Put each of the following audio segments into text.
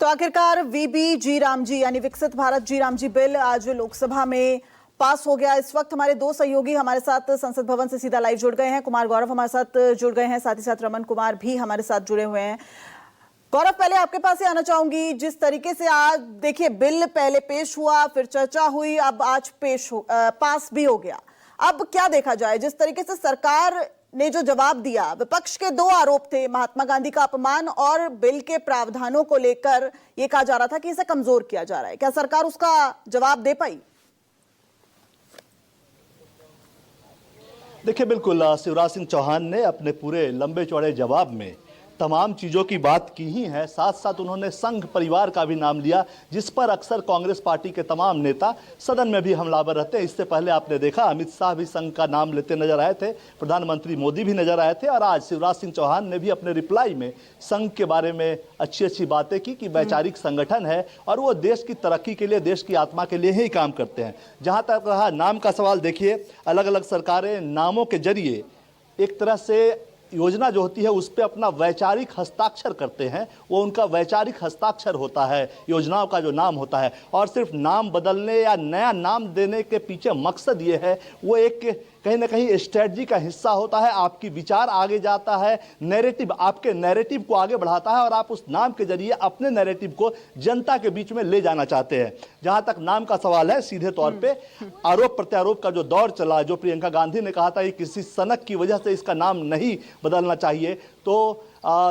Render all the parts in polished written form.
तो आखिरकार वीबी जी राम जी यानी विकसित भारत जी राम जी बिल आज लोकसभा में पास हो गया। इस वक्त हमारे दो सहयोगी हमारे साथ संसद भवन से सीधा लाइव जुड़ गए हैं। कुमार गौरव हमारे साथ जुड़ गए हैं, साथ ही साथ रमन कुमार भी हमारे साथ जुड़े हुए हैं। गौरव, पहले आपके पास ही आना चाहूंगी। जिस तरीके से आज देखिए बिल पहले पेश हुआ, फिर चर्चा हुई, अब आज पास भी हो गया। अब क्या देखा जाए, जिस तरीके से सरकार ने जो जवाब दिया, विपक्ष के दो आरोप थे, महात्मा गांधी का अपमान और बिल के प्रावधानों को लेकर यह कहा जा रहा था कि इसे कमजोर किया जा रहा है। क्या सरकार उसका जवाब दे पाई? देखिए, बिल्कुल शिवराज सिंह चौहान ने अपने पूरे लंबे चौड़े जवाब में तमाम चीज़ों की बात की ही है। साथ साथ उन्होंने संघ परिवार का भी नाम लिया, जिस पर अक्सर कांग्रेस पार्टी के तमाम नेता सदन में भी हमलावर रहते हैं। इससे पहले आपने देखा अमित शाह भी संघ का नाम लेते नजर आए थे, प्रधानमंत्री मोदी भी नजर आए थे, और आज शिवराज सिंह चौहान ने भी अपने रिप्लाई में संघ के बारे में अच्छी अच्छी बातें की कि वैचारिक संगठन है और वो देश की तरक्की के लिए, देश की आत्मा के लिए ही काम करते हैं। जहाँ तक रहा नाम का सवाल, देखिए अलग अलग सरकारें नामों के जरिए एक तरह से योजना जो होती है उस पर अपना वैचारिक हस्ताक्षर करते हैं। वो उनका वैचारिक हस्ताक्षर होता है योजनाओं का जो नाम होता है। और सिर्फ नाम बदलने या नया नाम देने के पीछे मकसद ये है, वो एक कहीं ना कहीं स्ट्रेटजी का हिस्सा होता है। आपकी विचार आगे जाता है, नैरेटिव, आपके नैरेटिव को आगे बढ़ाता है और आप उस नाम के जरिए अपने नैरेटिव को जनता के बीच में ले जाना चाहते हैं। जहां तक नाम का सवाल है, सीधे तौर पे आरोप प्रत्यारोप का जो दौर चला, जो प्रियंका गांधी ने कहा था कि किसी सनक की वजह से इसका नाम नहीं बदलना चाहिए, तो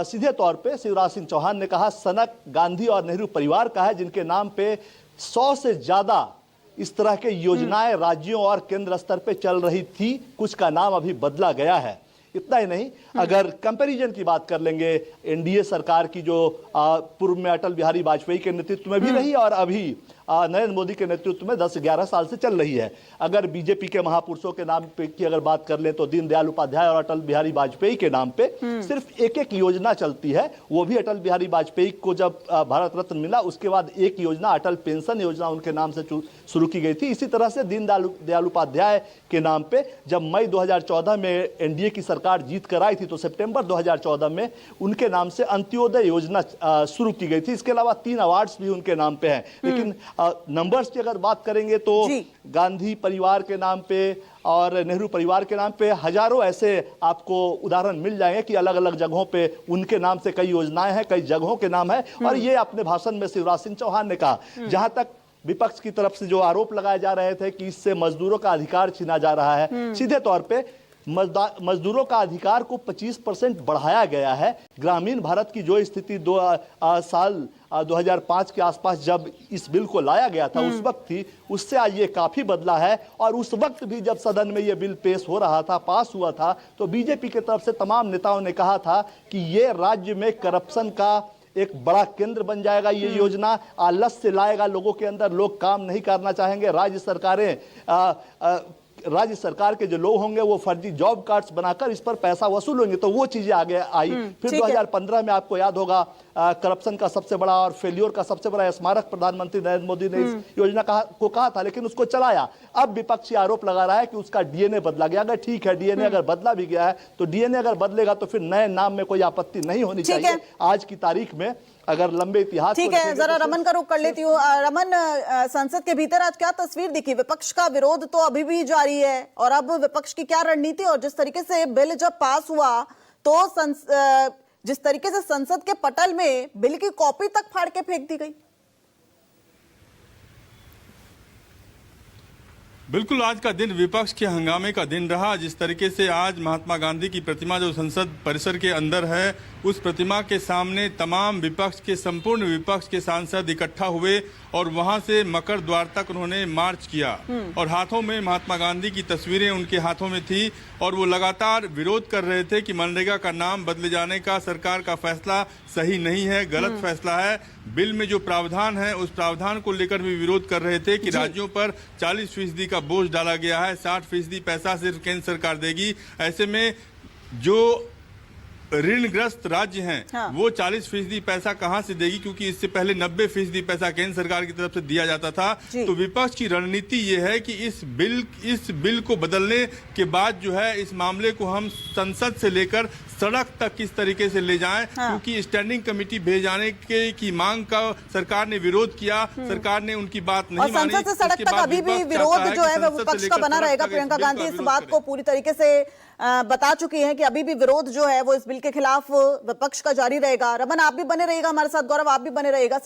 सीधे तौर पे शिवराज सिंह चौहान ने कहा सनक गांधी और नेहरू परिवार का है, जिनके नाम पे 100 से ज्यादा इस तरह के योजनाएं राज्यों और केंद्र स्तर पे चल रही थी। कुछ का नाम अभी बदला गया है। इतना ही नहीं, अगर कंपैरिजन की बात कर लेंगे, एनडीए सरकार की जो पूर्व में अटल बिहारी वाजपेयी के नेतृत्व में भी रही और अभी नरेंद्र मोदी के नेतृत्व में 10-11 साल से चल रही है। अगर बीजेपी के महापुरुषों के नाम पे की अगर बात कर ले तो दीनदयाल उपाध्याय और अटल बिहारी वाजपेयी के नाम पे सिर्फ एक एक योजना चलती है। वो भी अटल बिहारी वाजपेयी को जब भारत रत्न मिला उसके बाद एक योजना, अटल पेंशन योजना, उनके नाम से शुरू की गई थी। इसी तरह से दीनदयाल उपाध्याय के नाम पे जब मई 2014 में एनडीए की सरकार जीत कर आई थी तो सितंबर 2014 में उनके नाम से अंत्योदय योजना शुरू की गई थी। इसके अलावा 3 अवार्ड्स भी उनके नाम पे हैं। लेकिन नंबर्स की अगर बात करेंगे तो गांधी परिवार के नाम पे और नेहरू परिवार के नाम पे हजारों ऐसे आपको उदाहरण मिल जाएंगे कि अलग अलग जगहों पे उनके नाम से कई योजनाएं हैं, कई जगहों के नाम है। और ये अपने भाषण में शिवराज सिंह चौहान ने कहा। जहां तक विपक्ष की तरफ से जो आरोप लगाए जा रहे थे कि इससे मजदूरों का अधिकार छीना जा रहा है, सीधे तौर पे मजदूरों का अधिकार को 25% बढ़ाया गया है। ग्रामीण भारत की जो स्थिति 2005 के आसपास जब इस बिल को लाया गया था उस वक्त थी, उससे आज ये काफी बदला है। और उस वक्त भी जब सदन में ये बिल पेश हो रहा था, पास हुआ था, तो बीजेपी की तरफ से तमाम नेताओं ने कहा था कि ये राज्य में करप्शन का एक बड़ा केंद्र बन जाएगा। ये योजना आलस्य लाएगा लोगों के अंदर, लोग काम नहीं करना चाहेंगे। राज्य सरकार के जो लोग होंगे वो फर्जी जॉब कार्ड्स बनाकर इस पर पैसा वसूलेंगे। तो वो चीजें आगे आई। फिर 2015 में आपको याद होगा करप्शन का सबसे बड़ा और फेल्योर का सबसे बड़ा स्मारक प्रधानमंत्री नरेंद्र मोदी ने इस योजना को कहा था, लेकिन उसको चलाया। अब विपक्षी आरोप लगा रहा है कि उसका डीएनए बदला गया। अगर ठीक है, डीएनए अगर बदला भी गया है तो डीएनए अगर बदलेगा तो फिर नए नाम में कोई आपत्ति नहीं होनी चाहिए। आज की तारीख में अगर लंबे इतिहास, ठीक है, जरा रमन का रुख कर लेती हूँ। रमन, संसद के भीतर आज क्या तस्वीर दिखी? विपक्ष का विरोध तो अभी भी जारी है और अब विपक्ष की क्या रणनीति? और जिस तरीके से बिल जब पास हुआ तो जिस तरीके से संसद के पटल में बिल की कॉपी तक फाड़ के फेंक दी गई। बिल्कुल, आज का दिन विपक्ष के हंगामे का दिन रहा। जिस तरीके से आज महात्मा गांधी की प्रतिमा जो संसद परिसर के अंदर है, उस प्रतिमा के सामने तमाम विपक्ष के, संपूर्ण विपक्ष के सांसद इकट्ठा हुए और वहां से मकर द्वार तक उन्होंने मार्च किया और हाथों में महात्मा गांधी की तस्वीरें उनके हाथों में थी और वो लगातार विरोध कर रहे थे कि मनरेगा का नाम बदले जाने का सरकार का फैसला सही नहीं है, गलत फैसला है। बिल में जो प्रावधान है उस प्रावधान को लेकर भी विरोध कर रहे थे कि राज्यों पर 40% का बोझ डाला गया है, 60% पैसा सिर्फ केंद्र सरकार देगी। ऐसे में जो ऋणग्रस्त राज्य हैं वो 40% पैसा कहां से देगी, क्योंकि इससे पहले 90% पैसा केंद्र सरकार की तरफ से दिया जाता था। तो विपक्ष की रणनीति ये है कि इस बिल को बदलने के बाद जो है इस मामले को हम संसद से लेकर सड़क तक किस तरीके से ले जाएं, क्योंकि स्टैंडिंग कमेटी भेजाने की मांग का सरकार ने विरोध किया, सरकार ने उनकी बात नहीं मानी। संसद से सड़क तक अभी भी विरोध जो है वो विपक्ष का बना रहेगा। प्रियंका गांधी इस बात को पूरी तरीके से बता चुकी हैं कि अभी भी विरोध जो है वो इस बिल के खिलाफ विपक्ष का जारी रहेगा। रमन, आप भी बने रहिएगा हमारे साथ, गौरव आप भी बने रहिएगा।